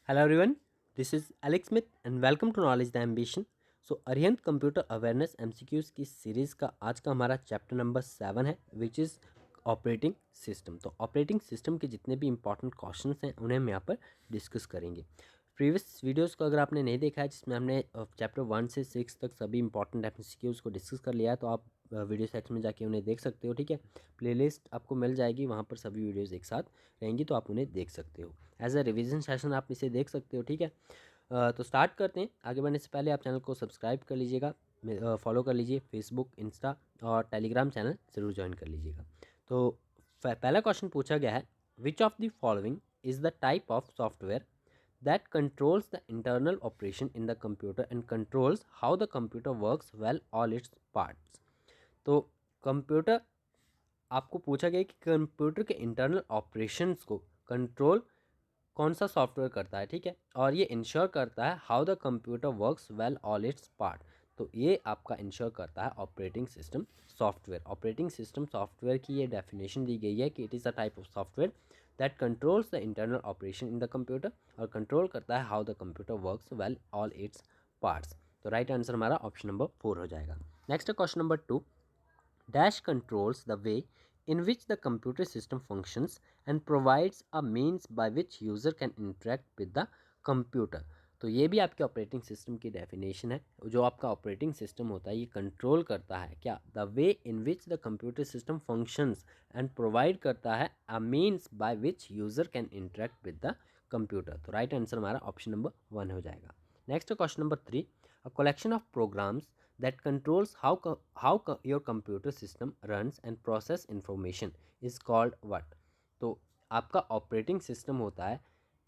Hello everyone, this is Alex Smith and welcome to Knowledge the Ambition. Arihant computer awareness MCQs की series का आज का हमारा chapter number 7 है विच इज़ ऑपरेटिंग सिस्टम। तो operating system के जितने भी इंपॉर्टेंट क्वेश्चंस हैं उन्हें हम यहाँ पर डिस्कस करेंगे। प्रीवियस वीडियोस को अगर आपने नहीं देखा है जिसमें हमने चैप्टर 1 से 6 तक सभी इंपॉर्टेंट एमसीक्यूज को डिस्कस कर लिया है तो आप वीडियो सेक्शन में जाके उन्हें देख सकते हो। ठीक है, प्लेलिस्ट आपको मिल जाएगी, वहाँ पर सभी वीडियोस एक साथ रहेंगी तो आप उन्हें देख सकते हो। एज अ रिविजन सेशन आप इसे देख सकते हो। ठीक है, तो स्टार्ट करते हैं। आगे बढ़ने से पहले आप चैनल को सब्सक्राइब कर लीजिएगा, फॉलो कर लीजिए, फेसबुक, इंस्टा और टेलीग्राम चैनल ज़रूर ज्वाइन कर लीजिएगा। तो पहला क्वेश्चन पूछा गया है, which of the following is the type of software that controls the internal operation in the computer and controls how the computer works well all its parts। तो computer आपको पूछा गया कि कंप्यूटर के इंटरनल ऑपरेशंस को control कौन सा software करता है। ठीक है, और ये इंश्योर करता है how the computer works well all it's part. तो ये आपका इंश्योर करता है operating system software. Operating system software की ये डेफिनेशन दी गई है कि it is a type of software that controls the internal operation in the computer और कंट्रोल करता है how the computer works well all its parts. तो राइट आंसर हमारा ऑप्शन नंबर 4 हो जाएगा। Next question number 2, dash controls the way in which the computer system functions and provides a means by which user can interact with the computer। तो ये भी आपके operating system की definition है। जो आपका ऑपरेटिंग सिस्टम होता है ये कंट्रोल करता है क्या, the way in which the computer system functions and provide करता है a means by which user can interact with the computer. तो राइट आंसर हमारा ऑप्शन नंबर 1 हो जाएगा। Next question number 3, a collection of programs that controls how your computer system runs and process information is called what। तो आपका operating system होता है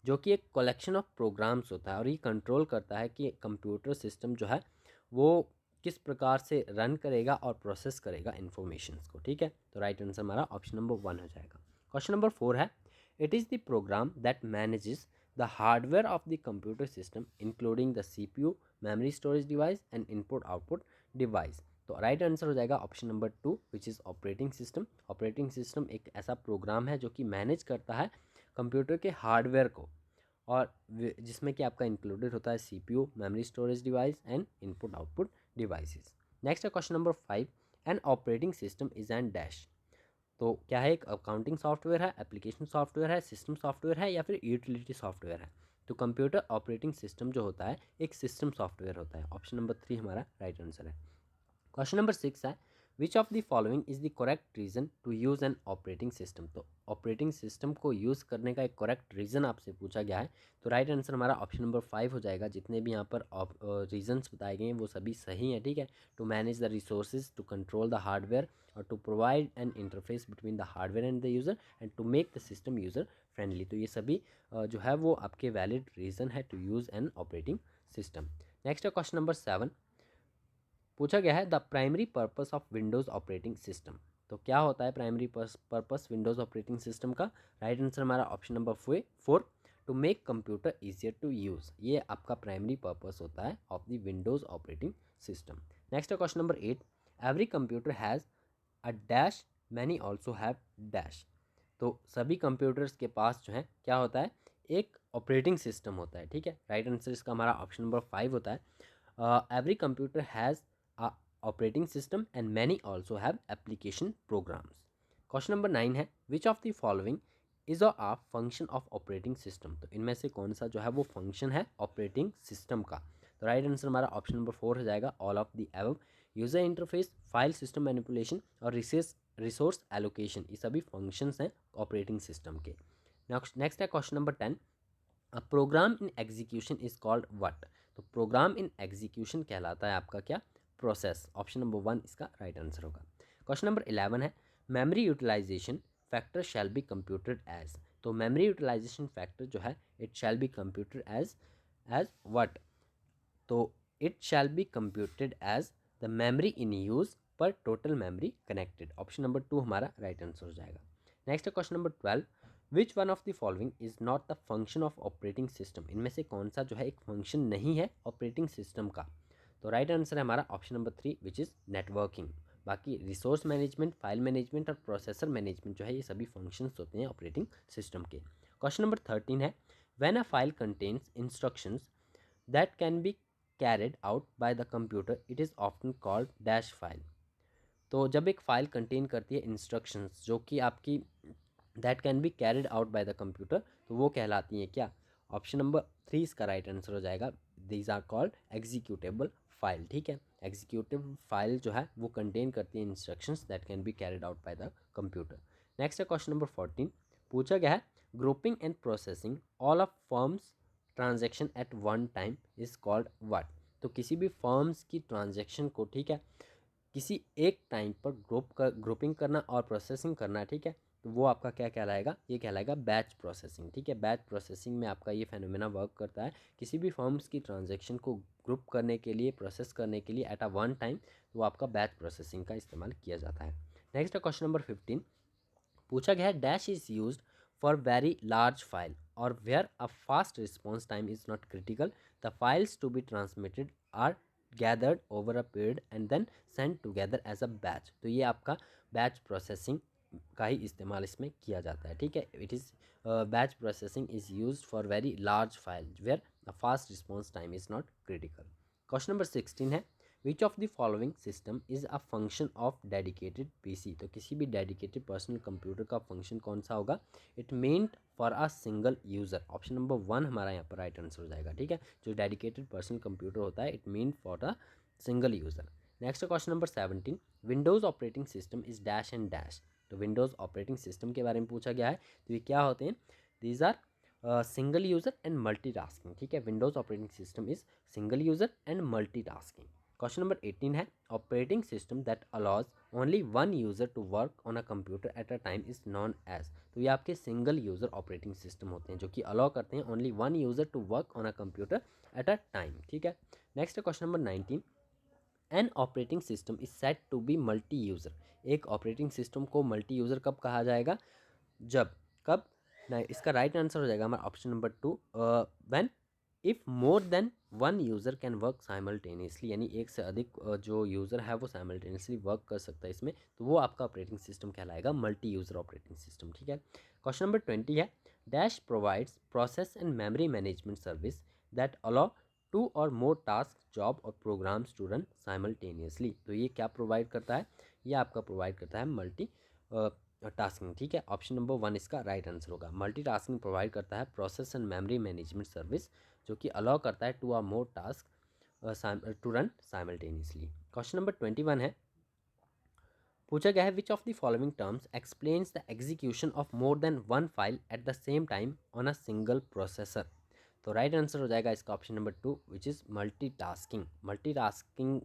जो कि एक कलेक्शन ऑफ प्रोग्राम्स होता है और ये कंट्रोल करता है कि कंप्यूटर सिस्टम जो है वो किस प्रकार से रन करेगा और प्रोसेस करेगा इन्फॉर्मेशंस को। ठीक है, तो राइट आंसर हमारा ऑप्शन नंबर 1 हो जाएगा। क्वेश्चन नंबर 4 है, it is the program that manages the hardware of the computer system including the CPU, memory storage device and input output device। तो राइट आंसर हो जाएगा option number 2 which is operating system. Operating system एक ऐसा programme है जो कि manage करता है कंप्यूटर के हार्डवेयर को और जिसमें कि आपका इंक्लूडेड होता है CPU, memory storage device and input output devices. Next है question number 5, an operating system is an dash. तो क्या है, एक अकाउंटिंग सॉफ्टवेयर है, एप्लीकेशन सॉफ्टवेयर है, सिस्टम सॉफ्टवेयर है या फिर यूटिलिटी सॉफ्टवेयर है। तो कंप्यूटर ऑपरेटिंग सिस्टम जो होता है एक सिस्टम सॉफ्टवेयर होता है। ऑप्शन नंबर 3 हमारा राइट आंसर है। क्वेश्चन नंबर 6 है, which of the following is the correct reason to use an operating system. तो ऑपरेटिंग सिस्टम को यूज़ करने का एक करेक्ट रीज़न आपसे पूछा गया है। तो राइट आंसर हमारा ऑप्शन नंबर 5 हो जाएगा। जितने भी यहाँ पर रीजंस बताए गए हैं वो सभी सही हैं। ठीक है, to manage the resources, to control the hardware और to provide an interface between the hardware and the user and to make the system user friendly. तो ये सभी जो है वो आपके वैलिड रीज़न है to use an operating system. Next है क्वेश्चन नंबर 7, पूछा गया है the primary purpose of Windows operating system. तो क्या होता है primary purpose Windows operating system का। राइट आंसर हमारा option number 4, to make computer easier to use. ये आपका प्राइमरी पर्पस होता है of the Windows operating system. Next है question number 8, every computer has a dash, many also have dash. तो सभी computers के पास जो है क्या होता है, एक ऑपरेटिंग सिस्टम होता है। ठीक है, राइट आंसर इसका हमारा ऑप्शन नंबर 5 होता है। Every computer has a operating system and many also have application programs। Question number 9 है, which of the following is a function of operating system. तो इनमें से कौन सा जो है वो फंक्शन है ऑपरेटिंग सिस्टम का। तो राइट आंसर हमारा ऑप्शन नंबर 4 हो जाएगा, all of the above. User interface, file system manipulation और रिसोर्स एलोकेशन, ये सभी फंक्शंस हैं ऑपरेटिंग सिस्टम के। नेक्स्ट है question number 10, a program in execution is called what. तो प्रोग्राम इन एग्जीक्यूशन कहलाता है आपका क्या, प्रोसेस। ऑप्शन नंबर 1 इसका राइट आंसर होगा। क्वेश्चन नंबर 11 है, memory utilisation factor shall be computed as. तो मेमोरी यूटिलाइजेशन फैक्टर जो है it shall be computed as what. तो it shall be computed as the memory in use per total memory connected. Option number 2 हमारा right answer हो जाएगा। Next question number 12, which one of the following is not the function of operating system. इनमें से कौन सा जो है एक फंक्शन नहीं है ऑपरेटिंग सिस्टम का। तो राइट आंसर है हमारा option number 3 which is networking. बाकी रिसोर्स मैनेजमेंट, फाइल मैनेजमेंट और प्रोसेसर मैनेजमेंट जो है ये सभी फंक्शंस होते हैं ऑपरेटिंग सिस्टम के। क्वेश्चन नंबर 13 है, when a file contains instructions that can be carried out by the computer it is often called dash file. तो जब एक फ़ाइल कंटेन करती है इंस्ट्रक्शंस जो कि आपकी that can be carried out by the computer, तो वो कहलाती हैं क्या? ऑप्शन नंबर 3 इसका राइट आंसर हो जाएगा। These are called executable file. ठीक है, एग्जीक्यूटिव फाइल जो है वो कंटेन करती है instructions that can be carried out by the computer. Next है क्वेश्चन नंबर 14। पूछा गया है grouping and processing all of firms transaction at one time is called what. तो किसी भी फर्म्स की ट्रांजेक्शन को, ठीक है, किसी एक टाइम पर ग्रुपिंग करना और प्रोसेसिंग करना, ठीक है, तो वो आपका क्या कहलाएगा? ये कहलाएगा बैच प्रोसेसिंग। ठीक है, बैच प्रोसेसिंग में आपका ये फेनोमेना वर्क करता है। किसी भी फर्म्स की ट्रांजेक्शन को ग्रुप करने के लिए, प्रोसेस करने के लिए एट अ वन टाइम, तो वो आपका बैच प्रोसेसिंग का इस्तेमाल किया जाता है। नेक्स्ट है क्वेश्चन नंबर 15। पूछा गया है dash is use for very large file or where a fast response time is not critical the files to be transmitted are gathered over a period and then send together as a batch. तो ये आपका batch processing का ही इस्तेमाल इसमें किया जाता है। ठीक है, it is batch processing is use for very large file where a fast response time is not critical. Question number 16 है which of the following system is a function of dedicated PC. तो किसी भी dedicated personal computer का function कौन सा होगा? It meant for a single user. Option number 1 हमारा यहाँ पर राइट आंसर हो जाएगा। ठीक है, जो डेडिकेटेड पर्सनल कंप्यूटर होता है it mean for a single user. Next question number 17। Windows operating system is dash and dash. तो विंडोज़ ऑपरेटिंग सिस्टम के बारे में पूछा गया है, तो ये क्या होते हैं? These are single user and multitasking. ठीक है, Windows operating system is single user and multitasking. Question number 18 है operating system that allows only one user to work on a computer at a time is known as. तो ये आपके single user operating system होते हैं जो कि allow करते हैं only one user to work on a computer at a time. ठीक है, next question number 19। An operating system is set to be multi user. एक ऑपरेटिंग सिस्टम को मल्टी यूज़र कब कहा जाएगा? जब, कब? नहीं, इसका राइट आंसर हो जाएगा हमारा option number 2, when if more than one user can work simultaneously. यानी एक से अधिक जो यूज़र है वो साइमल्टेनियसली वर्क कर सकता है इसमें, तो वो आपका ऑपरेटिंग सिस्टम कहलाएगा मल्टी यूज़र ऑपरेटिंग सिस्टम। ठीक है, क्वेश्चन नंबर 20 है dash provides process and memory management service that allow two or more task job or programs to run simultaneously. तो ये क्या प्रोवाइड करता है? ये आपका प्रोवाइड करता है मल्टी टास्किंग। ठीक है, ऑप्शन नंबर 1 इसका राइट आंसर होगा। मल्टी टास्किंग प्रोवाइड करता है process and memory management service जो कि अलाउ करता है two or more task to run simultaneously. Question number 21 है पूछा गया है which of the following terms explains the execution of more than one file at the same time on a single processor. तो right answer हो जाएगा इसका option number 2 which is multi tasking. Multi tasking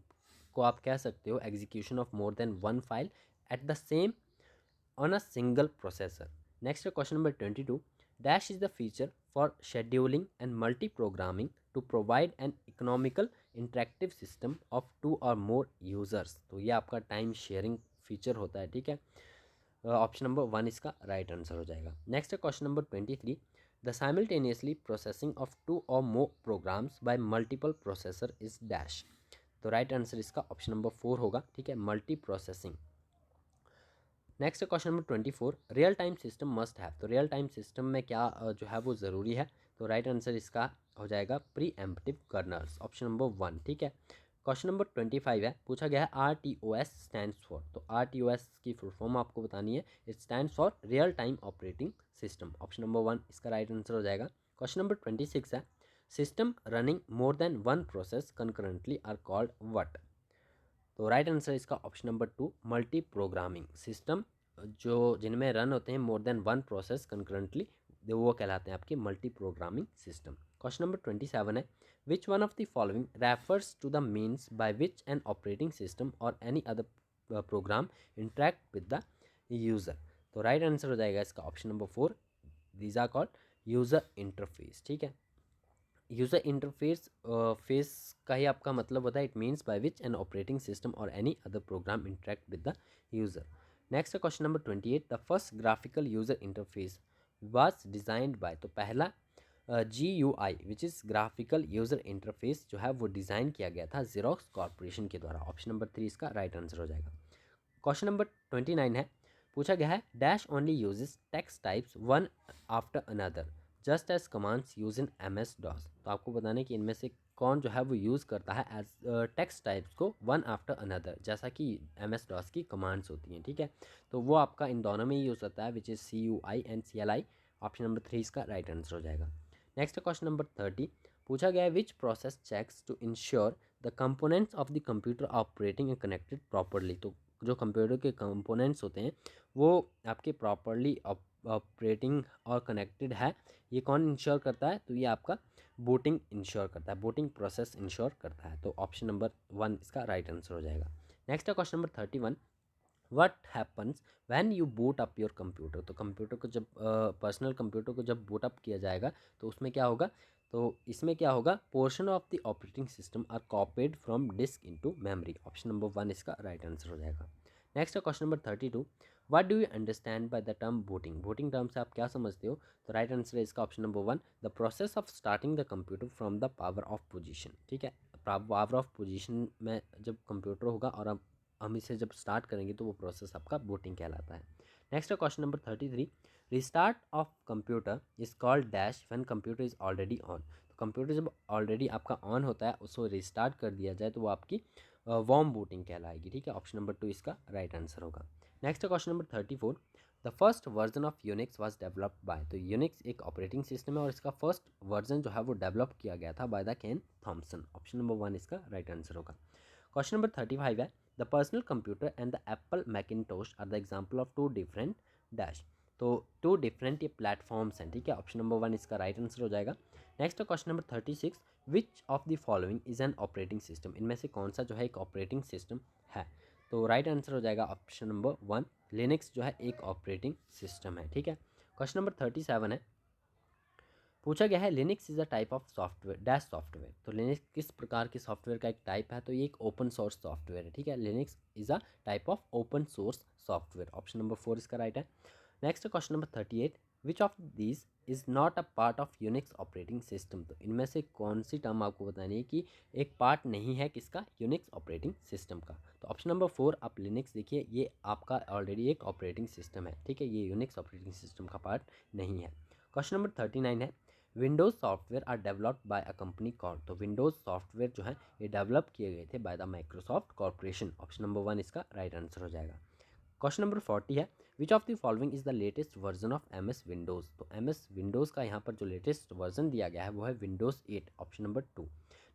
को आप कह सकते हो execution of more than one file at the same on a single processor. Next question number 22. Dash is the feature for scheduling and multi-programming to provide an economical interactive system of two or more users. तो ये आपका time sharing feature होता है। ठीक है, option number 1 इसका right answer हो जाएगा। नेक्स्ट है question number 23। The simultaneously processing of two or more programs by multiple processor is dash. तो राइट आंसर इसका ऑप्शन नंबर 4 होगा। ठीक है, multi processing. Next question number 24। Real time system must have. तो real time system में क्या जो है वो ज़रूरी है? तो राइट आंसर इसका हो जाएगा pre emptive colonel's, option number 1। ठीक है, क्वेश्चन नंबर 25 है पूछा गया है RTOS स्टैंड्स फॉर। तो RTOS की फुल फॉर्म आपको बतानी है। It stands for real time operating system, option number 1 इसका राइट आंसर हो जाएगा। क्वेश्चन नंबर 26 है system running more than one process concurrently are called what. तो राइट आंसर इसका option number 2 multi programming system जो जिनमें रन होते हैं more than one process concurrently, वो कहलाते हैं आपके multi programming system. Question number 27 है which one of the following refers to the means by which an operating system or any other program interact with the user. तो right answer हो जाएगा इसका option number 4, these are called user interface. ठीक है, user interface face का ही आपका मतलब होता है it means by which an operating system or any other program interact with the user. Next question number 28। The first graphical user interface was designed by. तो पहला GUI which is graphical user interface जो है वो design किया गया था xerox corporation के द्वारा, ऑप्शन नंबर 3 इसका राइट आंसर हो जाएगा। क्वेश्चन नंबर 29 है पूछा गया है dash only uses text types one after another. Just as commands use in MS DOS। तो आपको बताना है कि इनमें से कौन जो है वो यूज़ करता है एज टेक्स्ट टाइप्स को वन आफ्टर अनदर, जैसा कि MS DOS की कमांड्स होती हैं, ठीक है। तो वो आपका इन दोनों में ही यूज़ होता है, which is CUI and CLI। Option number 3 इसका राइट आंसर हो जाएगा। नेक्स्ट क्वेश्चन नंबर 30 पूछा गया है, which process checks to ensure the components of the computer operating and connected properly. तो जो कंप्यूटर के कंपोनेंट्स होते हैं वो आपके प्रॉपरली ऑपरेटिंग और कनेक्टेड है, ये कौन इंश्योर करता है? तो ये आपका बूटिंग इंश्योर करता है, बूटिंग प्रोसेस इंश्योर करता है। तो ऑप्शन नंबर 1 इसका राइट आंसर हो जाएगा। नेक्स्ट है question number 31, what happens when you boot up your computer. तो कंप्यूटर को जब पर्सनल कंप्यूटर को जब बूट अप किया जाएगा तो उसमें क्या होगा? तो इसमें क्या होगा? Portion of the operating system are copied from disk into memory. Option number 1 इसका राइट आंसर हो जाएगा। नेक्स्ट है question number 32, what do you understand by the term booting. Booting term से आप क्या समझते हो? तो राइट आंसर है इसका option number 1, the process of starting the computer from the power of position. ठीक है, पावर ऑफ पोजीशन में जब कंप्यूटर होगा और हम इसे जब स्टार्ट करेंगे तो वो प्रोसेस आपका बूटिंग कहलाता है। नेक्स्ट है question number 33, restart of computer is called dash when computer is already on. तो कंप्यूटर जब ऑलरेडी आपका ऑन होता है उसको रिस्टार्ट कर दिया जाए तो वो आपकी वार्म बूटिंग कहलाएगी। ठीक है, ऑप्शन नंबर 2 इसका राइट आंसर होगा। नेक्स्ट है question number 34, the first version of Unix was developed by. तो यूनिक्स एक ऑपरेटिंग सिस्टम है और इसका फर्स्ट वर्जन जो है वो डेवलप किया गया था by the Ken Thompson. Option number 1 इसका राइट आंसर होगा। क्वेश्चन नंबर 35 है, the personal computer and the Apple Macintosh are the example of two different dash. तो टू डिफरेंट ये प्लेटफॉर्म्स हैं। ठीक है, ऑप्शन नंबर 1 इसका राइट आंसर हो जाएगा। Next question number 36, which of the following is an operating system. इनमें से कौन सा जो है एक ऑपरेटिंग सिस्टम है? तो राइट आंसर हो जाएगा ऑप्शन नंबर 1, लिनक्स जो है एक ऑपरेटिंग सिस्टम है। ठीक है, क्वेश्चन नंबर 37 है, पूछा गया है Linux is a type of software dash software. तो लिनक्स किस प्रकार के सॉफ्टवेयर का एक टाइप है? तो ये एक ओपन सोर्स सॉफ्टवेयर है। ठीक है, Linux is a type of open source software. Option number 4 इसका राइट है। Next question number 38, which of this is not a part of Unix operating system. तो इनमें से कौन सी टर्म आपको बतानी है कि एक पार्ट नहीं है किसका? यूनिक्स ऑपरेटिंग सिस्टम का। तो ऑप्शन नंबर 4 आप लिनक्स देखिए, ये आपका ऑलरेडी एक ऑपरेटिंग सिस्टम है। ठीक है, ये यूनिक्स ऑपरेटिंग सिस्टम का पार्ट नहीं है। क्वेश्चन नंबर 39 है, Windows software are developed by a company called. तो विंडोज़ सॉफ्टवेयर जो है ये डेवलप किए गए थे by the Microsoft corporation. Option number 1 इसका राइट आंसर हो जाएगा। क्वेश्चन नंबर 40 है, which of the following is the latest version of MS Windows. तो MS विंडोज़ का यहाँ पर जो लेटेस्ट वर्जन दिया गया है वो है विंडोज़ 8। Option number 2।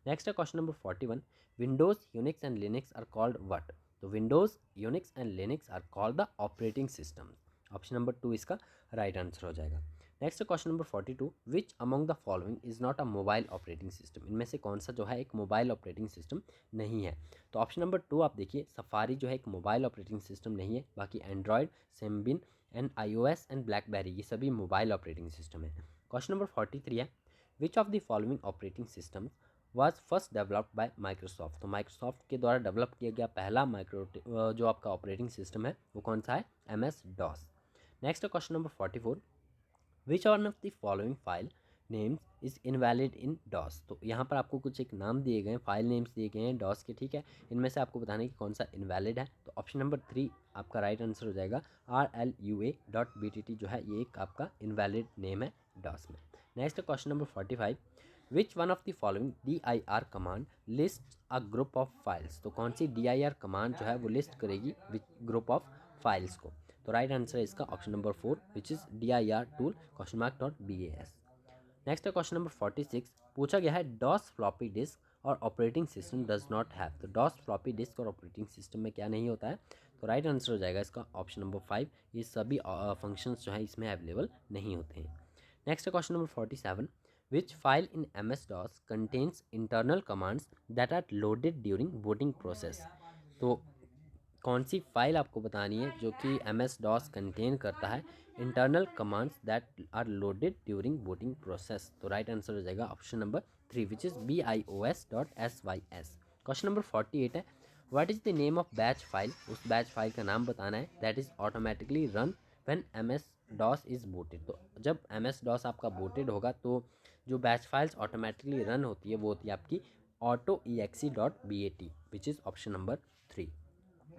नेक्स्ट है question number 41, Windows Unix and Linux are called what. तो Windows Unix and Linux are called the operating system. Option number 2 इसका राइट आंसर हो जाएगा। Next question number 42, which among the following is not a mobile operating system. इनमें से कौन सा जो है एक मोबाइल ऑपरेटिंग सिस्टम नहीं है? तो ऑप्शन नंबर 2 आप देखिए, सफारी जो है एक मोबाइल ऑपरेटिंग सिस्टम नहीं है, बाकी Android, Symbian and iOS and blackberry ये सभी मोबाइल ऑपरेटिंग सिस्टम है। क्वेश्चन नंबर 43 है, which of the following operating system was first developed by Microsoft. तो माइक्रोसॉफ्ट के द्वारा डेवलप किया गया पहला जो आपका ऑपरेटिंग सिस्टम है वो कौन सा है? MS DOS। Next question number 44, which one of the following file names is invalid in DOS। तो यहाँ पर आपको कुछ एक नाम दिए गए हैं, फाइल नेम्स दिए गए हैं DOS के। ठीक है, इनमें से आपको बताना है कि कौन सा इनवैलिड है। तो ऑप्शन नंबर 3 आपका राइट आंसर हो जाएगा। RLUA.BTT जो है ये एक आपका इनवैलिड नेम है DOS में। Next question number 45, which one of the following DIR command list a group of files. तो कौन सी DIR कमांड जो है वो लिस्ट करेगी ग्रुप ऑफ फाइल्स को? तो राइट आंसर है इसका option number 4, which is DIR tool (BAS). Next है क्वेश्चन नंबर 46, पूछा गया है डॉस फ्लॉपी डिस्क और operating system does not have. तो डॉस फ्लॉपी डिस्क और ऑपरेटिंग सिस्टम में क्या नहीं होता है? तो राइट आंसर हो जाएगा इसका ऑप्शन नंबर 5, ये सभी फंक्शंस जो है इसमें अवेलेबल नहीं होते हैं। Next question number 47, which file in MS DOS contains internal commands that are loaded during booting process. तो कौन सी फाइल आपको बतानी है जो कि MS DOS कंटेन करता है internal commands that are loaded during booting process. तो राइट आंसर हो जाएगा option number 3, which is BIOS.SYS। Question number 48 है, what is the name of batch file. उस बैच फाइल का नाम बताना है that is automatically run when MS DOS is booted. तो जब MS DOS आपका बूटेड होगा तो जो बैच फाइल्स ऑटोमेटिकली रन होती है वो होती है आपकी AutoEXE.BAT, which is option number 3।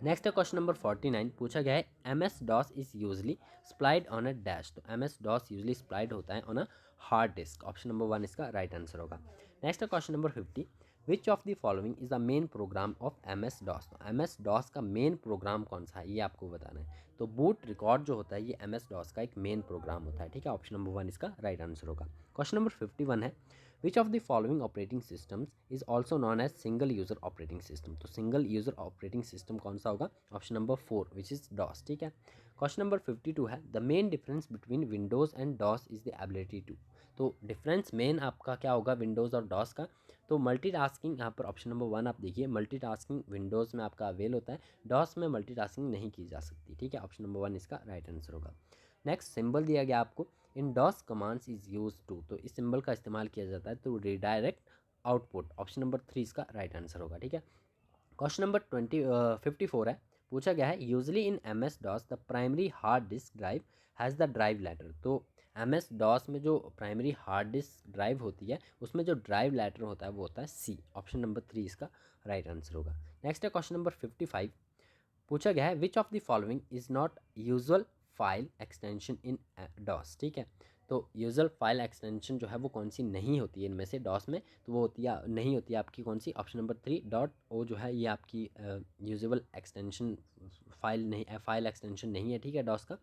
Next है क्वेश्चन नंबर 49, पूछा गया है M S DOS is usually supplied on a dash. तो M S DOS usually supplied होता है on a hard disk. Option number 1 इसका राइट आंसर होगा। नेक्स्ट है question number 50, which of the following is the main program of M S DOS. तो M S DOS का main program कौन सा है ये आपको बताना है। तो बूट रिकॉर्ड जो होता है ये एम एस डॉस का एक मेन प्रोग्राम होता है, ठीक है। ऑप्शन नंबर 1 इसका राइट आंसर होगा। क्वेश्चन नंबर 51 है, which of the following operating systems is also known as single user operating system. तो सिंगल यूजर ऑपरेटिंग सिस्टम कौन सा होगा? Option number 4 which is DOS, ठीक है। क्वेश्चन नंबर 52 है, the main difference between Windows and DOS is the ability to. तो difference main आपका क्या होगा विंडोज़ और डॉस का? तो मल्टीटास्किंग यहाँ पर ऑप्शन नंबर 1 आप देखिए, मल्टीटास्किंग विंडोज़ में आपका अवेल होता है, डॉस में मल्टीटास्किंग नहीं की जा सकती, ठीक है। ऑप्शन नंबर 1 इसका राइट आंसर होगा। नेक्स्ट सिंबल दिया गया आपको, in DOS commands is use to. तो इस सिंबल का इस्तेमाल किया जाता है to redirect output. Option number 3 इसका राइट आंसर होगा, ठीक है। क्वेश्चन नंबर 54 है, पूछा गया है usually in M S DOS the primary hard disk drive has the drive letter. तो एम एस डॉस में जो प्राइमरी हार्ड डिस्क ड्राइव होती है उसमें जो ड्राइव लेटर होता है वो होता है सी। ऑप्शन नंबर 3 इसका राइट आंसर होगा। नेक्स्ट है क्वेश्चन नंबर 55, पूछा गया है which of the following is not usual file extension in DOS, ठीक है। तो यूजुअल फाइल एक्सटेंशन जो है वो कौन सी नहीं होती है इनमें से डॉस में? तो वो होती है नहीं होती है आपकी कौन सी? ऑप्शन नंबर 3 डॉट ओ जो है ये आपकी यूजुअल एक्सटेंशन फाइल नहीं, फाइल एक्सटेंशन नहीं है, ठीक है, डॉस का।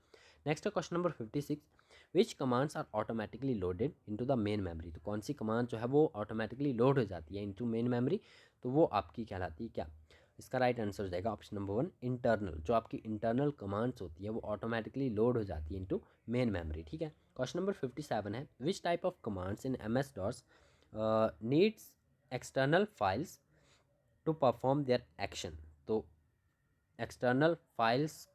नेक्स्ट है question number 56, which commands are automatically loaded into the main memory. तो कौन सी कमांड जो है वो ऑटोमेटिकली लोड हो जाती है इनटू मेन मेमोरी? तो वो आपकी कहलाती है क्या? इसका राइट आंसर हो जाएगा ऑप्शन नंबर 1 इंटरनल। जो आपकी इंटरनल कमांड्स होती है वो ऑटोमेटिकली लोड हो जाती है इनटू मेन मेमोरी, ठीक है। क्वेश्चन नंबर 57 है, which type of commands in M S DOS needs external files to perform their action. तो एक्सटर्नल फाइल्स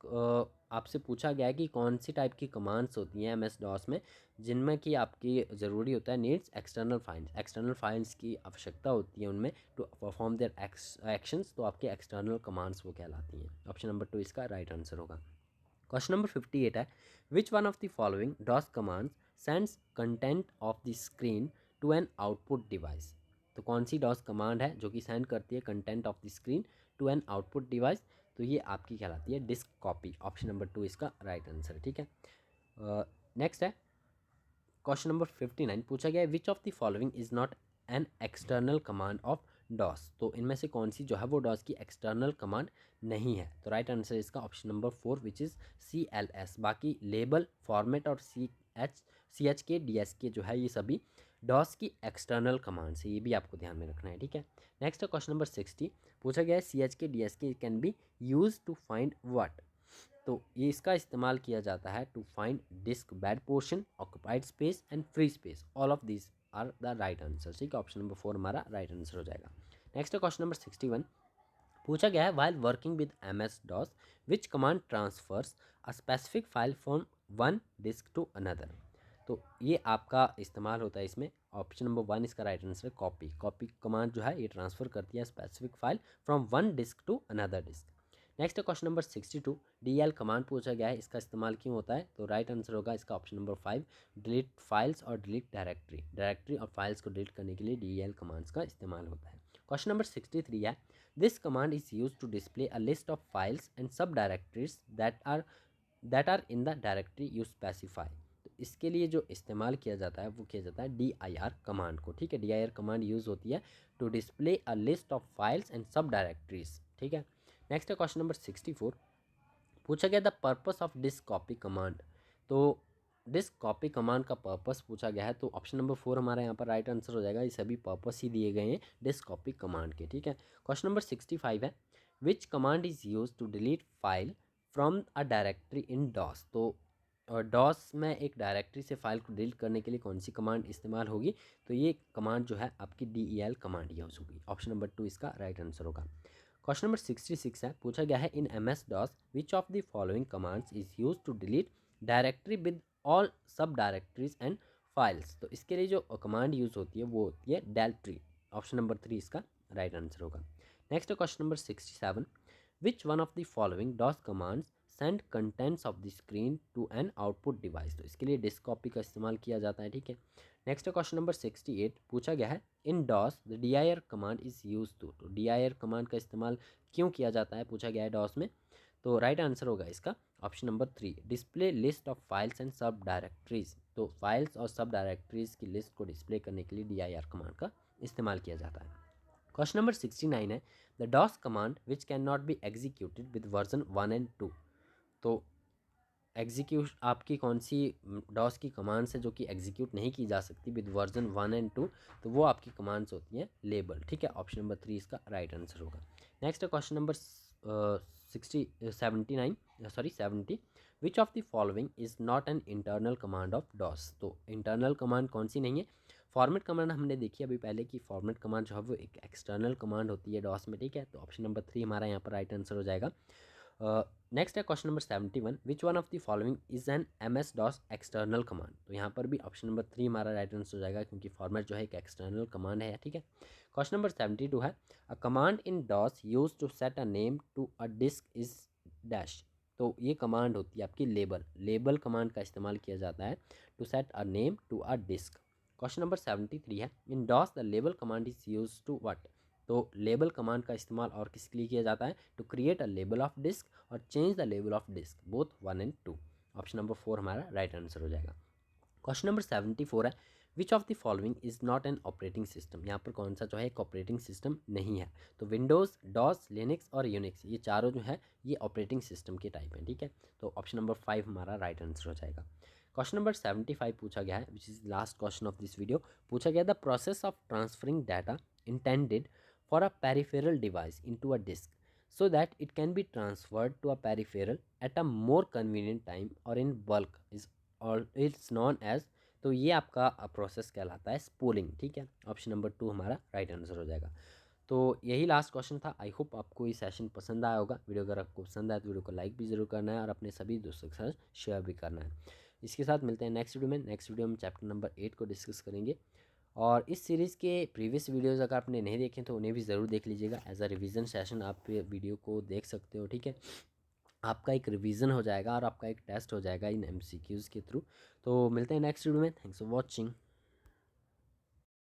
आपसे पूछा गया है कि कौन सी टाइप की कमांड्स होती हैं एम एस डॉस में जिनमें कि आपकी ज़रूरी होता है needs external files, external files की आवश्यकता होती है उनमें टू परफॉर्म देयर एक्शंस। तो आपके एक्सटर्नल कमांड्स वो कहलाती हैं। ऑप्शन नंबर 2 इसका राइट आंसर होगा। क्वेश्चन नंबर 58 है, which one of the following DOS commands sends content of the screen to an output device. तो कौन सी डॉस कमांड है जो कि सेंड करती है content of the screen to an output device? तो ये आपकी कहलाती है डिस्क कॉपी। ऑप्शन नंबर 2 इसका राइट आंसर है, ठीक है। नेक्स्ट है क्वेश्चन नंबर 59, पूछा गया है which of the following is not an external command of DOS. तो इनमें से कौन सी जो है वो डॉस की एक्सटर्नल कमांड नहीं है? तो राइट आंसर इसका option number 4 which is CLS। बाकी लेबल फॉर्मेट और CHK DSK जो है ये सभी डॉस की एक्सटर्नल कमांड्स है, ये भी आपको ध्यान में रखना है, ठीक है। नेक्स्ट है क्वेश्चन नंबर 60, पूछा गया है CHK DSK can be use to find what. तो ये इसका इस्तेमाल किया जाता है to find disk bad portion, occupied space and free space. All of this are the right answer, ठीक है। ऑप्शन नंबर 4 हमारा राइट आंसर हो जाएगा। नेक्स्ट है क्वेश्चन नंबर 61, पूछा गया है while working with M S DOS which command transfers a specific file from one disk to another. तो ये आपका इस्तेमाल होता है इसमें। ऑप्शन नंबर 1 इसका राइट आंसर है कॉपी। कॉपी कमांड जो है ये ट्रांसफर करती है specific file from one disk to another disk. Next है क्वेश्चन नंबर 62, DL कमांड पूछा गया है, इसका इस्तेमाल क्यों होता है? तो राइट आंसर होगा इसका ऑप्शन नंबर 5 डिलीट फाइल्स और डिलीट डायरेक्टरी। डायरेक्टरी और फाइल्स को डिलीट करने के लिए DL कमांड्स का इस्तेमाल होता है। क्वेश्चन नंबर 63 है, this command is use to display a list of files and sub directories that are in the directory you specify. तो इसके लिए जो इस्तेमाल किया जाता है वो किया जाता है DIR कमांड को, ठीक है। DIR कमांड यूज़ होती है to display a list of files and sub directories, ठीक है। नेक्स्ट है क्वेश्चन नंबर 64, पूछा गया the purpose of disk copy command. तो डिस्क कॉपी कमांड का पर्पस पूछा गया है, तो ऑप्शन नंबर 4 हमारा यहाँ पर राइट आंसर हो जाएगा। ये सभी पर्पस ही दिए गए हैं डिस्क कॉपी कमांड के, ठीक है। क्वेश्चन नंबर 65 है, which command is use to delete file from a directory in DOS. तो डॉस में एक डायरेक्टरी से फाइल को डिलीट करने के लिए कौन सी कमांड इस्तेमाल होगी? तो ये कमांड जो है आपकी DEL कमांड यूज होगी। ऑप्शन नंबर 2 इसका राइट आंसर होगा। क्वेश्चन नंबर 66 है, पूछा गया है in MS DOS which of the following commands is use to delete directory with all sub directories and files. तो इसके लिए जो कमांड यूज होती है वो होती है डेल्ट्री। ऑप्शन नंबर 3 इसका राइट आंसर होगा। Next question number 67, which one of the following DOS commands send contents of the screen to an output device. तो इसके लिए डिस्क कॉपी का इस्तेमाल किया जाता है, ठीक है। नेक्स्ट क्वेश्चन नंबर 68, पूछा गया है in DOS the dir command is use to, तो dir कमांड का इस्तेमाल क्यों किया जाता है पूछा गया है डॉस में। तो राइट आंसर होगा इसका option number 3, display list of files and sub directories. तो फाइल्स और सब डायरेक्टरीज की लिस्ट को डिस्प्ले करने के लिए dir कमांड का इस्तेमाल किया जाता है। क्वेश्चन नंबर 69 है, the DOS command which can not be executed with version 1 and 2। तो एग्जीक्यूट आपकी कौन सी डॉस की कमांड्स है जो कि एग्जीक्यूट नहीं की जा सकती विद वर्जन 1 एंड 2, तो वो आपकी कमांड्स होती हैं लेबल, ठीक है। ऑप्शन नंबर 3 इसका राइट आंसर होगा। नेक्स्ट है question number 70 which of the following is not an internal command of DOS. तो इंटरनल कमांड कौन सी नहीं है। फॉर्मेट कमांड हमने देखी अभी पहले कि फॉर्मेट कमांड जो है वो एक एक्सटर्नल कमांड होती है डॉस में, ठीक है। तो ऑप्शन नंबर 3 हमारा यहाँ पर राइट आंसर हो जाएगा। नेक्स्ट है question number 71, which one of the following is an MS DOS external command. तो यहाँ पर भी ऑप्शन नंबर 3 हमारा राइट आंसर हो जाएगा क्योंकि फॉर्मेट जो है एक एक्सटर्नल कमांड है, ठीक है। क्वेश्चन नंबर 72 है, a command in DOS use to set a name to a disk is dash. तो ये कमांड होती है आपकी लेबल कमांड का इस्तेमाल किया जाता है to set a name to a disk. Question number 73 है, in DOS the label command is use to what. तो लेबल कमांड का इस्तेमाल और किसके लिए किया जाता है, to create a label of disk और change the label of disk both 1 and 2। Option number 4 हमारा राइट आंसर हो जाएगा। क्वेश्चन नंबर 74 है, which of the following is not N operating system. यहाँ पर कौन सा जो है एक ऑपरेटिंग सिस्टम नहीं है। तो विंडोज़, डॉस, लिनक्स और यूनिक्स ये चारों जो है ये ऑपरेटिंग सिस्टम के टाइप हैं, ठीक है। तो ऑप्शन नंबर 5 हमारा राइट आंसर हो जाएगा। क्वेश्चन नंबर 75 पूछा गया है, which is last question of this video. पूछा गया the process of transferring data intended for a peripheral device into a disk so that it can be transferred to a peripheral at a more convenient time or in bulk is all it's known as। तो ये आपका process कहलाता है spooling, ठीक है। Option number 2 हमारा right answer हो जाएगा। तो यही लास्ट क्वेश्चन था। आई होप आपको ये सेशन पसंद आया होगा। वीडियो अगर आपको पसंद आया तो वीडियो को लाइक भी ज़रूर करना है और अपने सभी दोस्तों के साथ शेयर भी करना है। इसके साथ मिलते हैं नेक्स्ट वीडियो में। नेक्स्ट वीडियो में चैप्टर नंबर 8 को डिस्कस करेंगे। और इस सीरीज़ के प्रीवियस वीडियोज़ अगर आपने नहीं देखे तो उन्हें भी ज़रूर देख लीजिएगा। एज अ रिवीजन सेशन आप वीडियो को देख सकते हो, ठीक है। आपका एक रिवीजन हो जाएगा और आपका एक टेस्ट हो जाएगा इन MCQs के थ्रू। तो मिलते हैं नेक्स्ट वीडियो में। Thanks for watching.